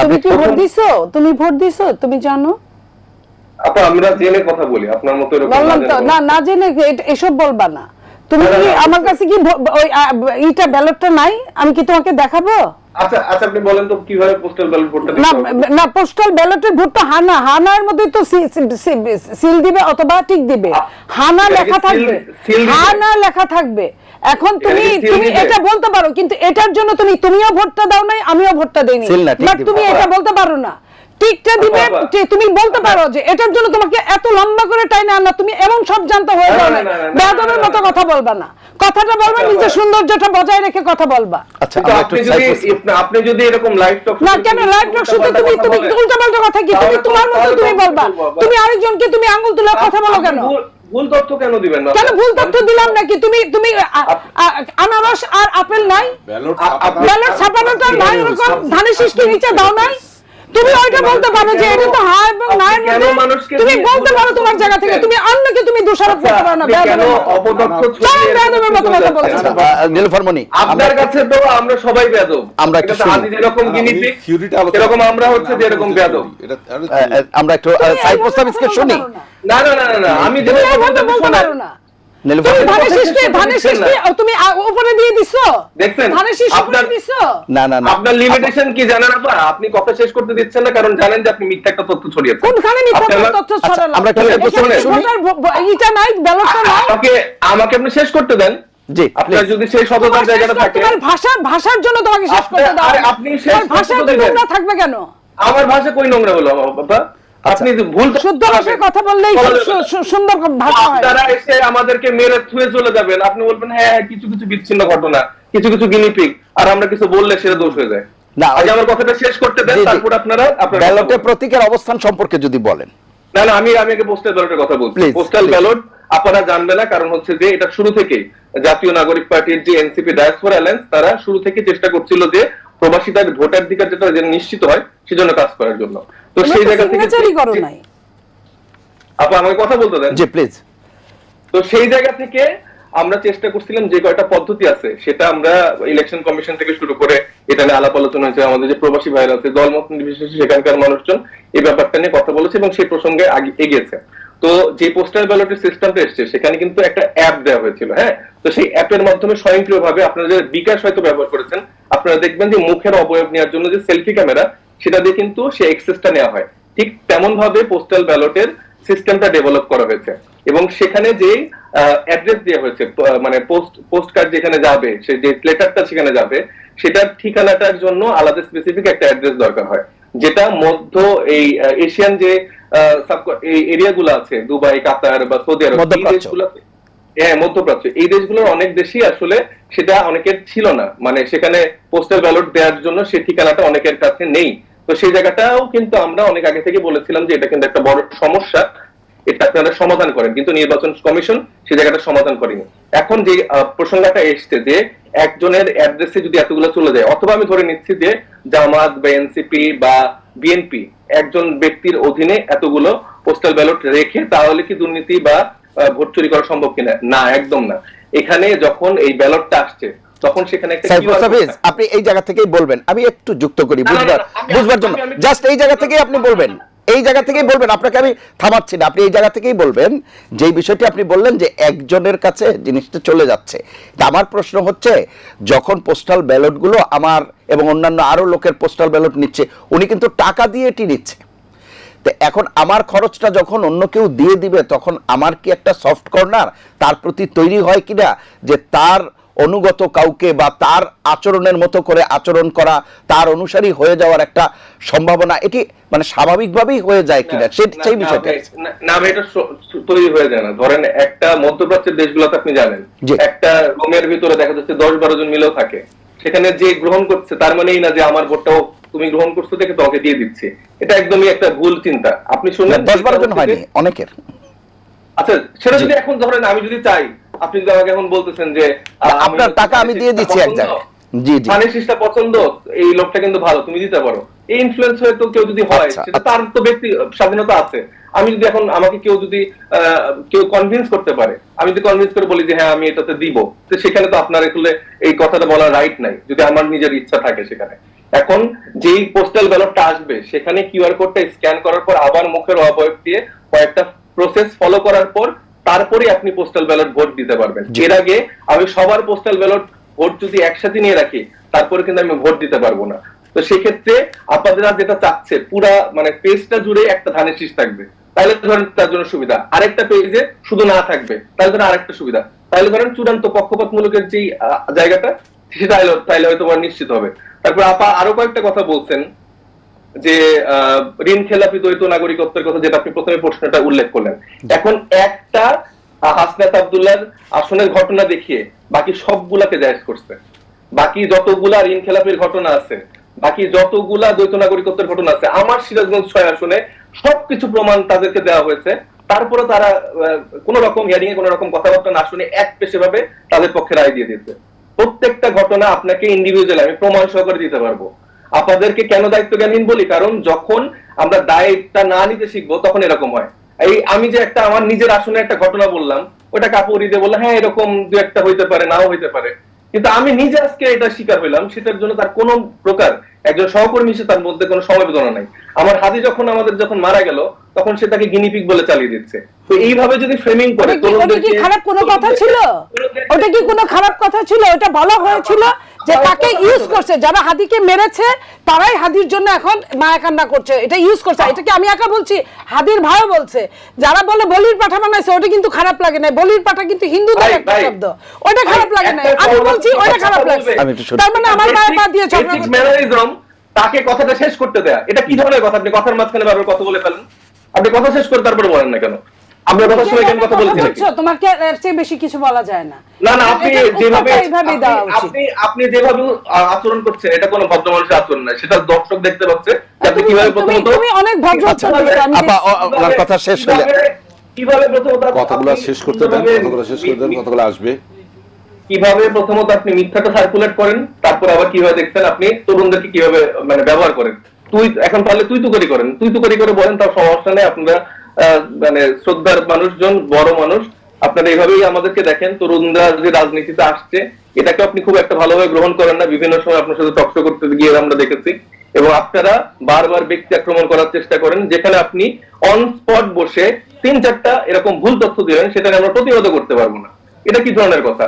তুমি কি ভোট দিছো? তুমি ভোট দিছো? তুমি জানো? আপা আমরা জেনে কথা বলি, আপনার মতো এরকম না না জেনে এসব বলবা না। তুমি কি আমার কাছে কি ওই এইটা ব্যালটটা নাই? আমি কি তোমাকে দেখাবো? আচ্ছা আচ্ছা, আপনি বলেন তো কিভাবে পোস্টাল ব্যালট ভোটটা দিতে হবে? না না, পোস্টাল ব্যালটের ভোটটা হানার মধ্যে তো সিল দিবে অথবা টিক দিবে, হানা লেখা থাকবে, হানা লেখা থাকবে। এখন তুমি এটা বলতে পারো, কিন্তু এটার জন্য তুমিও ভোটটা দাও নাই, আমিও ভোটটা দেইনি, বাট তুমি এটা বলতে পারো না টিকটা দিবে। তুমি বলতে পারো যে এটার জন্য তোমাকে এত লম্বা করে টাইনা আনা, তুমি এমন সব জানতে হয়ে যাও না, বেয়াদবের মতো কথা বলবা না। কথাটা বলবা নিজের সৌন্দর্যটা বজায় রেখে কথা বলবা। আচ্ছা আপনি যদি এরকম লাইভ টক না, কেন লাইভ টক শুনতে তুমি উল্টাপাল্টা কথা কি তুমি তোমার মতো তুমি বলবা? তুমি আরেকজনকে তুমি আঙ্গুল তুলে কথা বলো কেন? ভুল তথ্য কেন দিবেন না? কেন ভুল তথ্য দিলাম নাকি? তুমি আনারস আর আপেল নাই, ব্যালট ছাপানোটা নাই, এরকম ধানের শীষকে নিচে দাও নাই, তুমি ওইটা বলতে পারো যে এটা তো হ্যাঁ এবং না এর মধ্যে তুমি বলতে পারো তোমার জায়গা থেকে। তুমি অন্যকে তুমি দোষারোপ করতে পারো না। কেন অপতথ্য বেয়াদবের মতো কথা বলছো? নীলফারমণি, আপনার কাছে তো আমরা সবাই বেয়াদব, আমরা একটু আদি যেরকম গিনিপিগ এরকম আমরা হচ্ছে যে এরকম বেয়াদব। আমরা একটু সাইড প্রস্তাবিতকে শুনি। না না না না, আমি যেটা বলতে পারো না। তুমি উপরে দিয়ে দিছো, দেখছেন আপনার দিছো। না না না, আপনার লিমিটেশন কি জানেন আপা? আপনি কথা শেষ করতে দিচ্ছেন না, কারণ জানেন যে আপনি মিথ্যা একটা তথ্য ছড়িয়েছেন। কোনখানে মিথ্যা তথ্য ছড়ালাম? আমরা একটু এইটা নাই, ব্যালটটা নাই। আমাকে আপনি শেষ করতে দেন। জি, আপনার যদি সেই সততার জায়গাটা থাকে, তোমার ভাষার জন্য তোমাকে শেষ করতে দাও। আপনি শেষ ভাষা নোংরা থাকবে কেন? আমার ভাষা কই নোংরা হলো বাবা? আপনি ভুল শুদ্ধ ভাষায় কথা বললেই সুন্দর ভাষা হয়। আপনারা এসে আমাদেরকে মেরে থুয়ে চলে যাবেন, আপনি বলবেন হ্যাঁ কিছু কিছু বিচ্ছিন্ন ঘটনা, কিছু কিছু গিনিপিগ, আর আমরা কিছু বললে সেটা দোষ হয়ে যায়। না, আগে আমার কথাটা শেষ করতে দেন, তারপর আপনারা ব্যালটের প্রতীকের অবস্থান সম্পর্কে যদি বলেন। না না, আমি আগে পোস্টাল ব্যালটের কথা বলছি। পোস্টাল ব্যালট আপনারা জানবে না, কারণ হচ্ছে যে এটা শুরু থেকেই জাতীয় নাগরিক পার্টির যে এনসিপি ডায়াসপোরা অ্যালায়েন্স, তারা শুরু থেকে চেষ্টা করছিল যে প্রবাসীদের ভোটাধিকার যেটা নিশ্চিত হয় সেজন্য কাজ করার জন্য। তো সেই জায়গা থেকে আপনি আমাকে কথা বলতে দেন। জি প্লিজ। তো সেই জায়গা থেকে আমরা চেষ্টা করছিলাম যে কয়টা পদ্ধতি আছে সেটা আমরা ইলেকশন কমিশন থেকে শুরু করে এটা নিয়ে আলাপ আলোচনা হয়েছে, আমাদের যে প্রবাসী ভাইরা আছে দলমত নির্বিশেষে সেখানকার মানুষজন এই ব্যাপারটা নিয়ে কথা বলেছে এবং সেই প্রসঙ্গে এগিয়েছে। তো যে পোস্টাল ব্যালটের সিস্টেমটা এসছে সেখানে কিন্তু একটা অ্যাপ দেওয়া হয়েছিল। হ্যাঁ, তো সেই অ্যাপের মাধ্যমে স্বয়ংক্রিয়ভাবে আপনারা যে বিকাশ হয়তো ব্যবহার করেছেন, আপনারা দেখবেন যে মুখের অবয়ব নেওয়ার জন্য যে সেলফি ক্যামেরা, সেটা দিয়ে কিন্তু সেই অ্যাক্সেসটা নেওয়া হয়। ঠিক তেমন ভাবে পোস্টাল ব্যালটের সিস্টেমটা ডেভেলপ করা হয়েছে এবং সেখানে যে অ্যাড্রেস দেওয়া হয়েছে, মানে পোস্ট কার্ড যেখানে যাবে, সেই যে লেটারটা সেখানে যাবে, সেটার ঠিকানাটার জন্য আলাদা স্পেসিফিক একটা অ্যাড্রেস দরকার হয়, যেটা মধ্য এই এশিয়ান যে এরিয়াগুলো আছে, দুবাই, কাতার বা সৌদি আরব, এই দেশগুলোতে, হ্যাঁ মধ্যপ্রাচ্য, এই দেশগুলোর অনেক দেশই আসলে সেটা অনেকের ছিল না, মানে সেখানে পোস্টাল ব্যালট দেওয়ার জন্য সেই ঠিকানাটা অনেকের কাছে নেই। তো সেই জায়গাটাও কিন্তু আমরা অনেক আগে থেকে বলেছিলাম যে এটা কিন্তু একটা বড় সমস্যা, এটা আপনারা সমাধান করেন, কিন্তু নির্বাচন কমিশন সেই জায়গাটা সমাধান করেনি। এখন যে প্রসঙ্গটা এসছে যে একজনের অ্যাড্রেসে যদি এতগুলো চলে যায়, অথবা আমি ধরে নিচ্ছি যে জামাত বা এনসিপি বা বিএনপি একজন ব্যক্তির অধীনে এতগুলো পোস্টাল ব্যালট রেখে, তাহলে কি দুর্নীতি বা ভোট চুরি করা সম্ভব কিনা? না, একদম না। এখানে যখন এই ব্যালটটা আসছে তখন সেখানে একটা আপনি এই জায়গা থেকেই বলবেন, আমি একটু যুক্ত করি বুঝবার জন্য, জাস্ট এই জায়গা থেকেই আপনি বলবেন, এই জায়গা থেকেই বলবেন, আপনাকে আমি থামাচ্ছি না, আপনি এই জায়গা থেকেই বলবেন যে বিষয়টি আপনি বললেন যে একজনের কাছে জিনিসটা চলে যাচ্ছে। আমার প্রশ্ন হচ্ছে, যখন পোস্টাল ব্যালটগুলো আমার এবং অন্যান্য আরো লোকের পোস্টাল ব্যালট নিচ্ছে, উনি কিন্তু টাকা দিয়ে এটি নিচ্ছে, তো এখন আমার খরচটা যখন অন্য কেউ দিয়ে দিবে, তখন আমার কি একটা সফট কর্নার তার প্রতি তৈরি হয় কিনা, যে তার অনুগত কাউকে বা তার আচরণের মতো করে আচরণ করা, তার অনুসারী হয়ে যাওয়ার একটা সম্ভাবনা, এটি মানে স্বাভাবিকভাবেই হয়ে যায় কিনা সেই বিষয়টা? না, এটা তৈরি হয়ে যায় না। ধরেন একটা মধ্যপ্রাচ্যের দেশগুলোতে আপনি জানেন একটা রুমের ভিতরে দেখা যাচ্ছে 10-12 জন মিলেও থাকে, সেখানে যে গ্রহণ করছে তার মানেই না যে আমার ভোটটাও তুমি গ্রহণ করছো দেখে তোমাকে দিয়ে দিচ্ছি। এটা একদমই একটা ভুল চিন্তা। আপনি শুনলেন 10-12 জন হয়নি, অনেকের। আচ্ছা, সেটা যদি এখন ধরেন আমি যদি চাই, আপনি যদি আমাকে এখন বলতেছেন যে আপনার টাকা আমি দিয়ে দিচ্ছি এক জায়গায়, জি জি, ধানের শীষটা পছন্দ, এই লোকটা কিন্তু ভালো, তুমি দিতে পারো, এই ইনফ্লুয়েন্স হয়তো কেউ যদি হয়, সেটা তার তো ব্যক্তি স্বাধীনতা আছে। আমি যদি এখন আমাকে কেউ কনভিন্স করতে পারে, আমি যদি কনভিন্স করে বলি যে হ্যাঁ আমি এটাতে দিব, তো সেখানে তো আপনার আসলে এই কথাটা বলার রাইট নাই, যদি আমার নিজের ইচ্ছা থাকে সেখানে। এখন যেই পোস্টাল ব্যালটটা আসবে সেখানে কিউআর কোডটা স্ক্যান করার পর আবার মুখের অবয়ব দিয়ে কয়েকটা প্রসেস ফলো করার পর তারপরে আপনি পোস্টাল ব্যালট ভোট দিতে পারবেন। এর আগে আমি সবার পোস্টাল ব্যালট ভোট যদি একসাথে নিয়ে রাখি তারপরে কিন্তু আমি ভোট দিতে পারবো না। তো সেক্ষেত্রে আপনারা যেটা চাচ্ছে পুরা মানে পেজটা জুড়ে একটা ধানের শীষ থাকবে, তাহলে ধরেন তার জন্য সুবিধা। আরেকটা পেজে শুধু না থাকবে, তাহলে ধরেন আরেকটা সুবিধা। তাহলে ধরেন চূড়ান্ত পক্ষপাতমূলকের যে জায়গাটা সেটা তাহলে হয়তো নিশ্চিত হবে। তারপর আপা আরো কয়েকটা কথা বলছেন যে ঋণ খেলাপি দ্বৈত নাগরিকত্বের কথা, যেটা আপনি প্রথমে প্রশ্নটা উল্লেখ করলেন। এখন একটা হাসনাত আব্দুল্লাহর আসনের ঘটনা দেখিয়ে বাকি সবগুলাকে জায়েজ করছে। বাকি যতগুলা ঋণ খেলাপির ঘটনা আছে, বাকি যতগুলা দ্বৈত নাগরিকত্বের ঘটনা আছে, আমার সিরাজগঞ্জ 6 আসনে সবকিছু প্রমাণ তাদেরকে দেওয়া হয়েছে। তারপরে তারা কোন রকম হিয়ারিং এ কোন রকম কথাবার্তা না শুনে এক পেশে ভাবে তাদের পক্ষে রায় দিয়ে দিয়েছে। প্রত্যেকটা ঘটনা আপনাকে ইন্ডিভিজুয়ালি আমি প্রমাণ সহকারে দিতে পারবো। আপনাদেরকে কেন দায়িত্ব জ্ঞানহীন বলি, কারণ যখন আমরা দায়িত্বটা না নিতে শিখবো তখন এরকম হয়। এই আমি যে একটা আমার নিজের আসনে একটা ঘটনা বললাম, ওটা কাপড় দিয়ে বললাম হ্যাঁ এরকম দু একটা হইতে পারে, নাও হইতে পারে, কিন্তু আমি নিজে আজকে এটা শিকার হইলাম, সেটার জন্য তার কোন প্রকার একজন সহকর্মী হিসেবে তার মধ্যে কোনো সমবেদনা নাই। আমার হাদি যখন মারা গেল তখন সে তাকে গিনিপিগ বলে চালিয়ে দিচ্ছে। তো এইভাবে যদি ফ্রেমিং করে ওটা কি খারাপ কোনো কথা ছিল? ওটা কি কোনো খারাপ কথা ছিল? ওটা বলা হয়েছিল যে তাকে ইউজ করছে, যারা হাদিকে মেরেছে তারাই হাদির জন্য এখন মায়া কান্না করছে, এটা ইউজ করছে। এটা কি আমি একা বলছি, হাদির ভাইও বলছে। যারা বলে বলির পাঠা বানাইছে ওটা কিন্তু খারাপ লাগে না, বলির পাঠা কিন্তু হিন্দুদের একটা শব্দ, ওটা খারাপ লাগে না। আমি বলছি ওটা খারাপ লাগছে, তার মানে আমার মায়ের পা দিয়ে ঝগড়া করছে। তাকে কথাটা শেষ করতে দেয়া, এটা কি ধরনের কথা? আপনি কথার মাঝখানে বারবার কথা বলে ফেলেন। আপনি কথা শেষ করে তারপরে বলেন না কেন? আমরা কথা শুনে কেন কথা বলছি নাকি? তোমাকে এর চেয়ে বেশি কিছু বলা যায় না। না না, আপনি যেভাবে আপনি যেভাবে আচরণ করছেন এটা কোনো ভদ্র মানুষের আচরণ না, সেটা দর্শক দেখতে পাচ্ছে। আপনি কিভাবে প্রথমত তুমি অনেক ভদ্র আপা ওনার কথা শেষ হলে কিভাবে প্রথমত কথাগুলো শেষ করতে দেন, কথাগুলো শেষ করতে দেন, কথাগুলো আসবে। কিভাবে প্রথমত আপনি মিথ্যাটা সার্কুলেট করেন, তারপর আবার কিভাবে দেখছেন আপনি তরুণদেরকে কিভাবে মানে ব্যবহার করেন। এখন তাহলে তুই তুকারি করে বলেন, তার সমস্যা নেই। আপনারা মানে শ্রদ্ধার মানুষজন, বড় মানুষ, আপনারা এইভাবেই আমাদেরকে দেখেন। তরুণরা যে রাজনীতিতে আসছে এটাকে আপনি খুব একটা ভালোভাবে গ্রহণ করেন না। বিভিন্ন সময় আপনার সাথে টকশো করতে গিয়ে আমরা দেখেছি, এবং আপনারা বারবার ব্যক্তি আক্রমণ করার চেষ্টা করেন। যেখানে আপনি অন স্পট বসে 3-4টা এরকম ভুল তথ্য দিলেন, সেটা আমরা প্রতিহত করতে পারবো না। এটা কি ধরনের কথা?